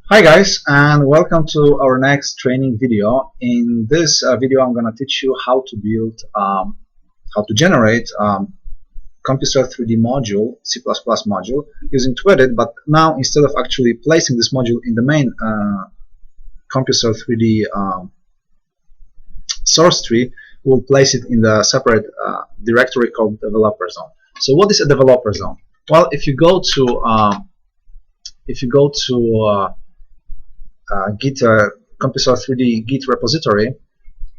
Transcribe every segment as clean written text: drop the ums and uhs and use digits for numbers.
Hi guys, and welcome to our next training video. In this video I'm going to teach you how to build, how to generate CompuServe3D module, C++ module using TwoEdit, but now instead of actually placing this module in the main CompuServe3D source tree, we'll place it in the separate directory called developer zone. So what is a developer zone? Well, if you go to Git CompuServe3D Git repository,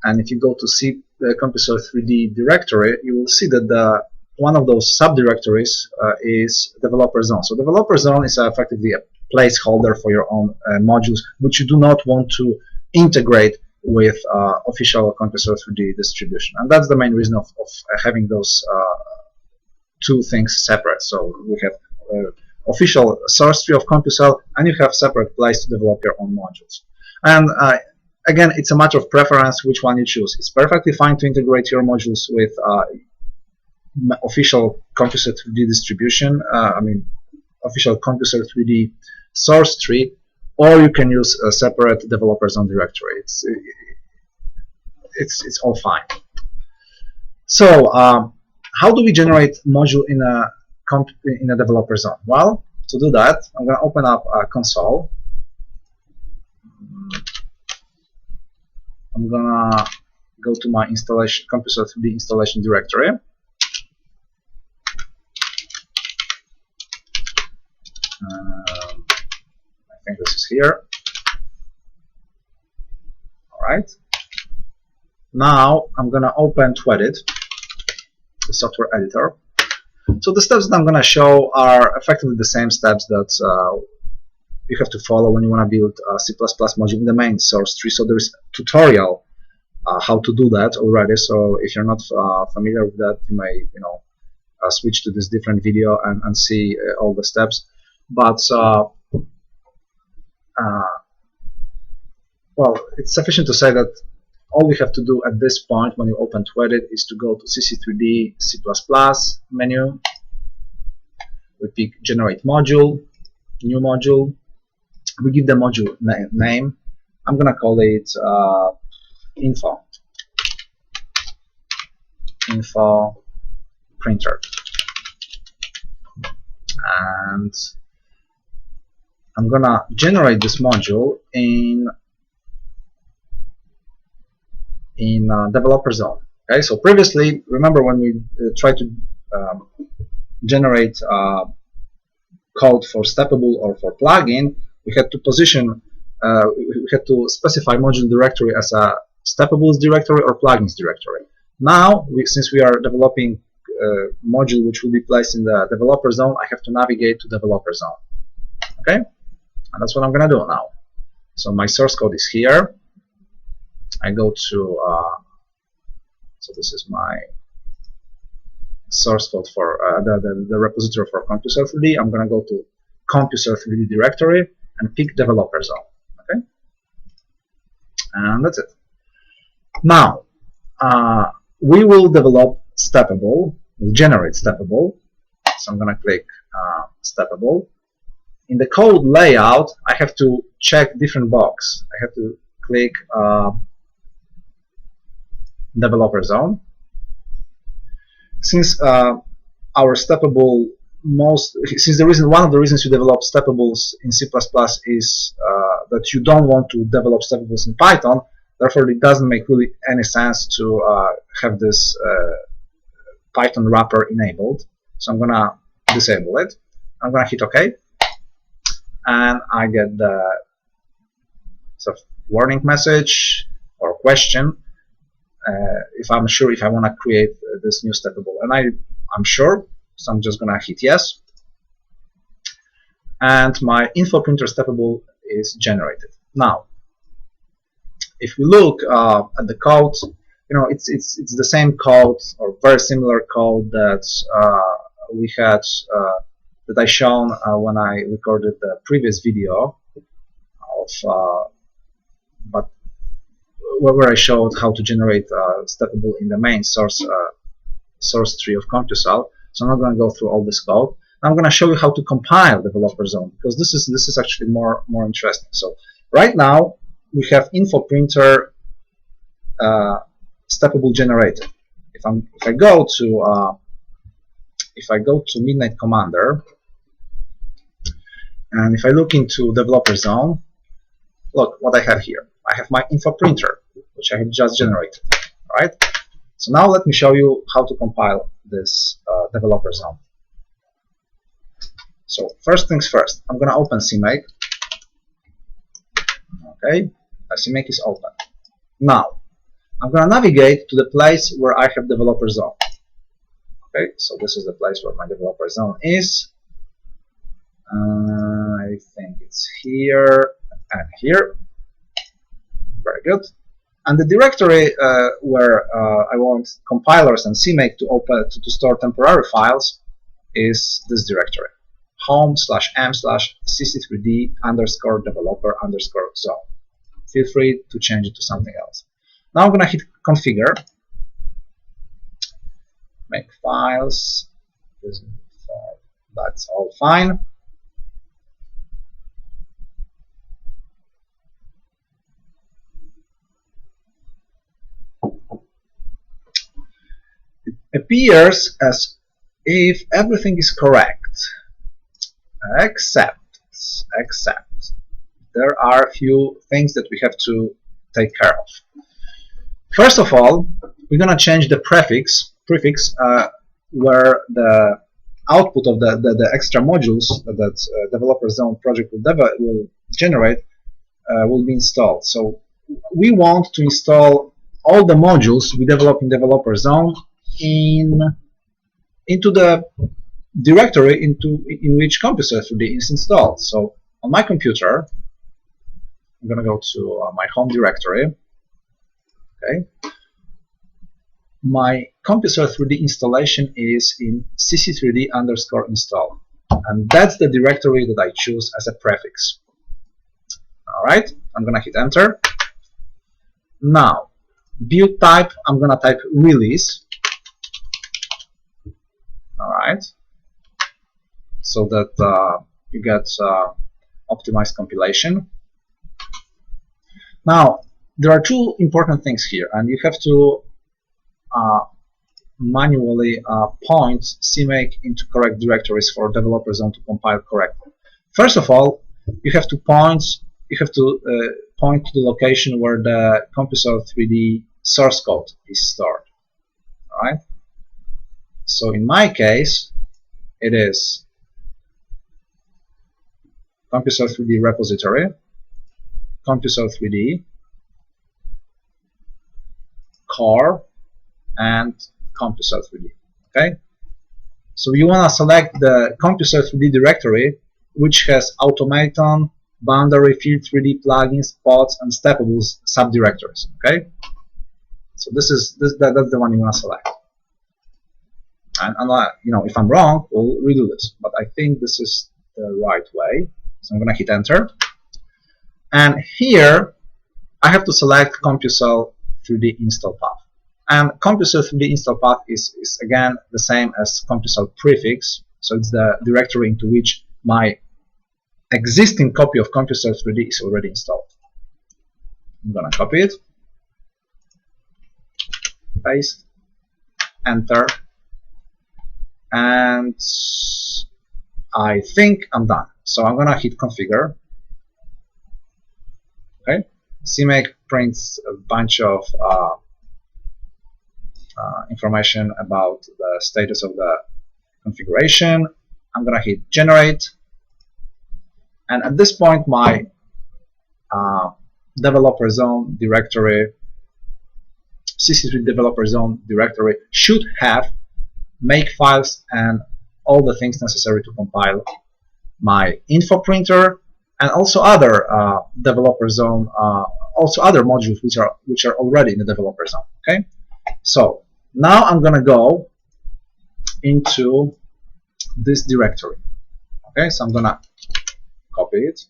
and if you go to see the CompuServe3D directory, you will see that one of those subdirectories is developer zone. So developer zone is effectively a placeholder for your own modules, which you do not want to integrate with official CompuServe3D distribution, and that's the main reason of having those two things separate. So we have official source tree of CompuServe, and you have separate place to develop your own modules. And again, it's a matter of preference which one you choose. It's perfectly fine to integrate your modules with official CompuServe3D distribution, official CompuServe3D source tree, or you can use a separate developer zone directory. It's all fine. So how do we generate module in a developer zone? Well, to do that, I'm going to open up a console. I'm going to go to my installation CompuServe3D installation directory. I think this is here. Alright. Now I'm going to open TwoEdit, the software editor. So the steps that I'm going to show are effectively the same steps that you have to follow when you want to build a C++ module in the main source tree. So there is a tutorial how to do that already. So if you're not familiar with that, you may switch to this different video and see all the steps. But well, it's sufficient to say that all we have to do at this point when you open TwoEdit is to go to CC3D C++ menu. We pick generate module, new module. We give the module name. I'm going to call it info printer. And I'm going to generate this module in developer zone. Okay, so previously, remember when we tried to generate code for steppable or for plugin, we had to position, we had to specify module directory as a steppables directory or plugins directory. Now, since we are developing a module which will be placed in the developer zone, I have to navigate to developer zone. Okay, and that's what I'm going to do now. So my source code is here. I go to, so this is my source code for the repository for CompuServe3D. I'm going to go to CompuServe3D directory and pick developer zone. Okay, and that's it. Now we will develop steppable. We'll generate steppable. So I'm going to click steppable. In the code layout, I have to check different box. I have to click developer zone. Since our steppable one of the reasons you develop steppables in C++ is that you don't want to develop steppables in Python, therefore it doesn't make really any sense to have this Python wrapper enabled. So I'm going to disable it. I'm going to hit OK, and I get the sort of warning message or question if I'm sure if I want to create this new steppable, and I'm sure, so I'm just going to hit yes, and my info printer steppable is generated. Now, if we look at the code, it's the same code or very similar code that we had that I shown when I recorded the previous video of where I showed how to generate steppable in the main source tree of CompuServe. So I'm not going to go through all this code, I'm going to show you how to compile developer zone, because this is actually more interesting. So right now we have info printer steppable generated. If I go to Midnight Commander, and if I look into developer zone, look what I have here. I have my info printer, which I have just generated. All right. So now let me show you how to compile this developer zone. So first things first, I'm going to open CMake. Okay, CMake is open. Now I'm going to navigate to the place where I have developer zone. Okay, so this is the place where my developer zone is. I think it's here and here. Very good. And the directory where I want compilers and CMake to open to store temporary files is this directory: home/m/cc3d_developer_zone. Feel free to change it to something else. Now I'm going to hit configure, make files. That's all fine. It appears as if everything is correct, except there are a few things that we have to take care of. First of all, we're going to change the prefix where the output of the extra modules that developer zone project will generate will be installed. So we want to install all the modules we develop in developer zone into the directory in which CompuServe3D is installed. So on my computer, I'm going to go to my home directory. Okay, my CompuServe3D installation is in CC3D_install, and that's the directory that I choose as a prefix. All right, I'm going to hit enter. Now, build type, I'm going to type release. All right, so that you get optimized compilation. Now, there are two important things here, and you have to manually point CMake into correct directories for developer zone to compile correctly. First of all, you have to point to the location where the CompuServe3D source code is stored. All right. So in my case, it is CompuServe3D repository, CompuServe3D, core, and CompuServe3D. Okay, so you want to select the CompuServe3D directory, which has automaton, boundary, field3D plugins, pods, and steppables subdirectories. Okay, so that's the one you want to select. And if I'm wrong, we'll redo this. But I think this is the right way. So I'm going to hit enter. And here, I have to select CompuServe3D install path. And CompuServe3D install path is again the same as CompuServe prefix. So it's the directory into which my existing copy of CompuServe3D is already installed. I'm going to copy it, paste, enter, and I think I'm done. So I'm going to hit configure. Okay, CMake prints a bunch of information about the status of the configuration. I'm going to hit generate, and at this point my developer zone directory, CC3 developer zone directory, should have make files and all the things necessary to compile my info printer and also other developer zone, also other modules which are already in the developer zone. Okay, so now I'm gonna go into this directory. Okay, so I'm gonna copy it,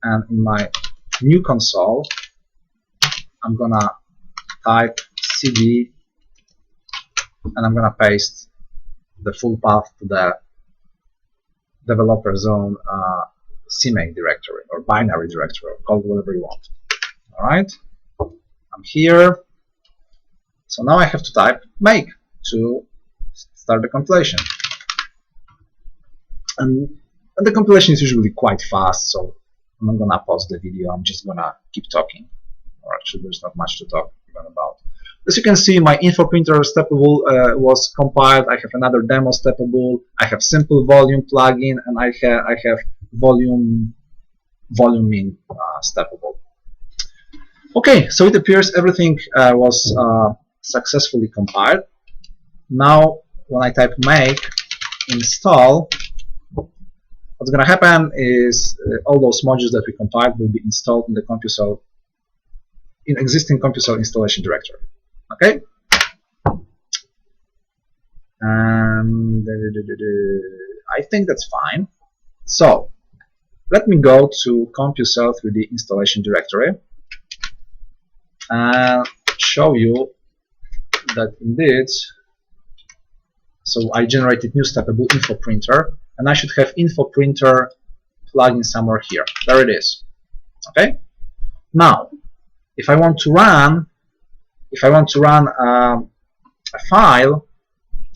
and in my new console I'm gonna type cd, and I'm gonna paste the full path to the developer zone CMake directory or binary directory, or call it whatever you want. Alright, I'm here. So now I have to type make to start the compilation. And the compilation is usually quite fast, so I'm not gonna pause the video, I'm just gonna keep talking. Or actually, there's not much to talk even about. As you can see, my info printer steppable was compiled. I have another demo steppable. I have simple volume plugin, and I have volume min steppable. Okay, so it appears everything was successfully compiled. Now, when I type make install, what's going to happen is all those modules that we compiled will be installed in the CompuCell, in existing CompuCell installation directory. Okay, and I think that's fine. So let me go to CompuCell 3D installation directory and show you that indeed. So I generated new steppable info printer, and I should have info printer plugin somewhere here. There it is. Okay. Now, if I want to run a file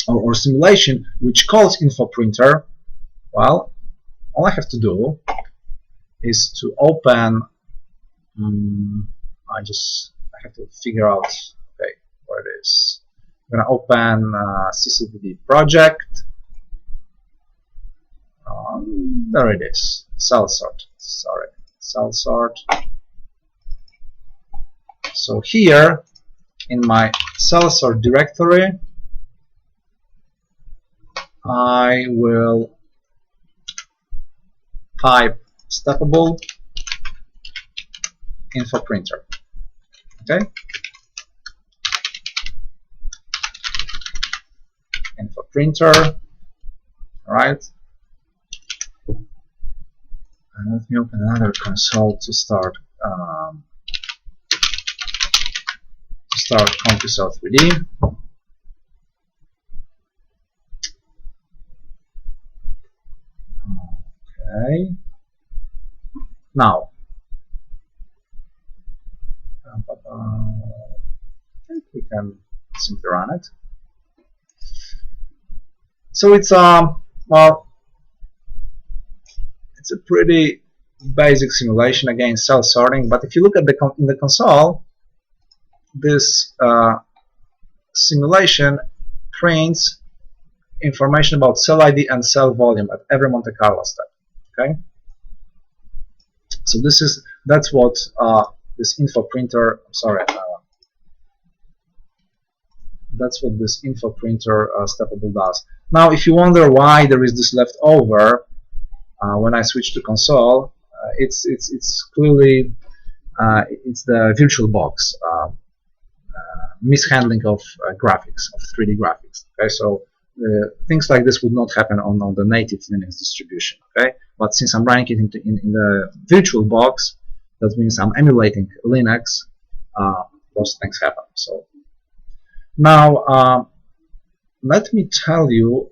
or simulation which calls info printer, well, all I have to do is to open. I have to figure out where it is. I'm going to open CC3D project. There it is. Cell sort. Sorry, cell sort. So here in my cell sort directory, I will type steppable info printer. Okay. Info printer. All right. And let me open another console to start CompuCell 3D. Okay. Now, I think we can simply run it. So it's well, it's a pretty basic simulation, again cell sorting. But if you look at in the console, this simulation prints information about cell ID and cell volume at every Monte Carlo step. Okay, so that's what this info printer. Sorry, that's what this info printer steppable does. Now, if you wonder why there is this left over when I switch to console, it's clearly it's the VirtualBox mishandling of graphics, of 3D graphics. Okay, so things like this would not happen on the native Linux distribution. Okay, but since I'm running it in the VirtualBox, that means I'm emulating Linux. Those things happen. So now let me tell you.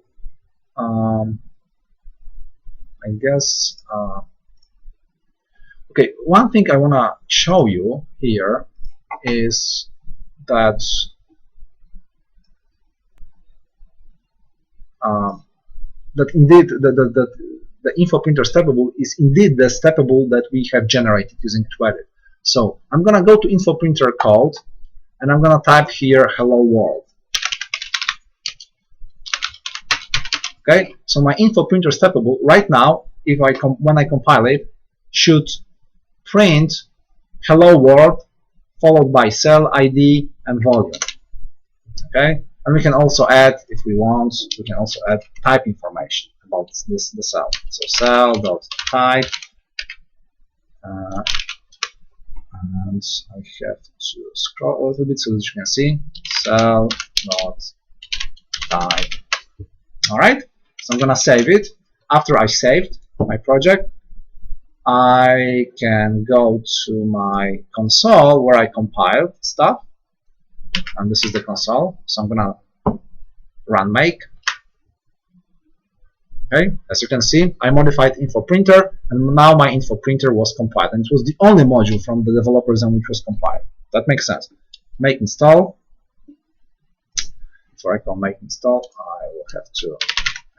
I guess. Okay, one thing I want to show you here is that that indeed the info printer steppable is indeed the steppable that we have generated using Twedit. So I'm gonna go to info printer code and I'm gonna type here hello world. Okay, so my info printer steppable right now, if when I compile it, should print hello world followed by cell ID and volume. Okay, and we can also add, if we want, we can also add type information about the cell. So cell.type, and I have to scroll a little bit so that you can see cell.type. All right, so I'm gonna save it. After I saved my project, I can go to my console where I compiled stuff, and this is the console. So I'm gonna run make, Okay, as you can see, I modified info printer, and now my info printer was compiled, and it was the only module from the developer zone which was compiled. That makes sense. Make install. Before I can make install, I will have to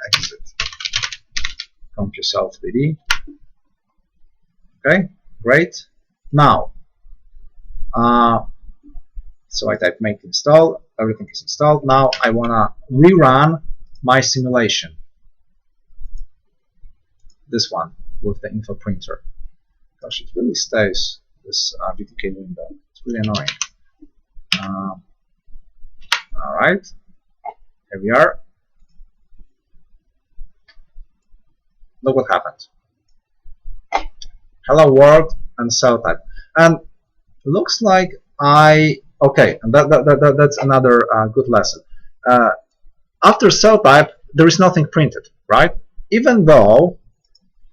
exit CompuSol3D. Okay, great. Now, so I type make install. Everything is installed. Now I wanna rerun my simulation. This one with the info printer. Gosh, it really stays this VTK window. It's really annoying. All right, here we are. Look what happened. Hello world and cell type, and looks like okay, and that's another good lesson. After cell type, there is nothing printed, right? Even though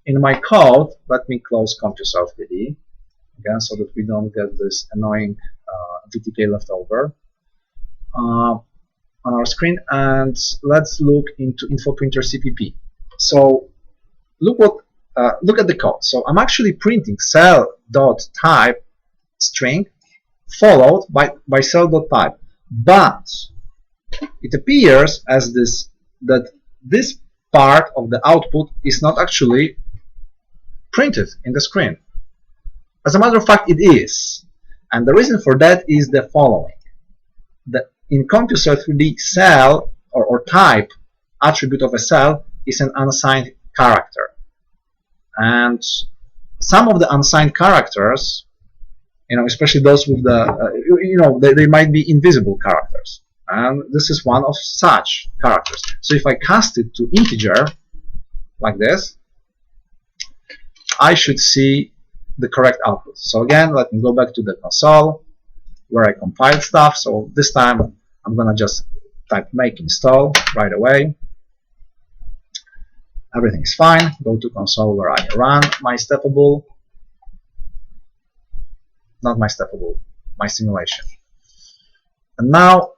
in my code, let me close CompuSol3D again so that we don't get this annoying VTK leftover on our screen, and let's look into info printer CPP. So look at the code. So I'm actually printing cell.type string followed by cell.type, but it appears as that this part of the output is not actually printed in the screen. As a matter of fact, it is, and the reason for that is the following: in CompuSol3D, cell or type attribute of a cell is an unsigned character, and some of the unsigned characters, especially those with the, they might be invisible characters, and this is one of such characters. So if I cast it to integer like this, I should see the correct output. So again, let me go back to the console where I compiled stuff. So this time I'm gonna just type make install right away. Everything is fine. Go to console where I run my steppable, not my steppable, my simulation. And now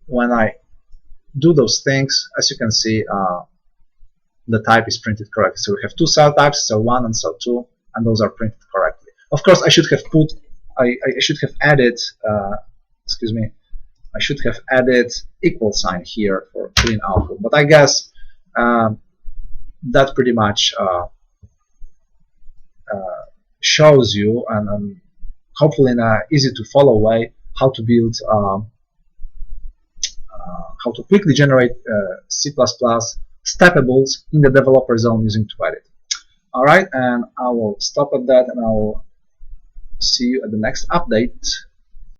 when I do those things, as you can see, the type is printed correctly. So we have two cell types, cell 1 and cell 2, and those are printed correctly. Of course, I should have I should have added, excuse me, I should have added equal sign here for clean output. But I guess that pretty much shows you, and hopefully in an easy to follow way, how to build, how to quickly generate C++ steppables in the developer zone using TwoEdit. Alright, and I will stop at that, and I will see you at the next update.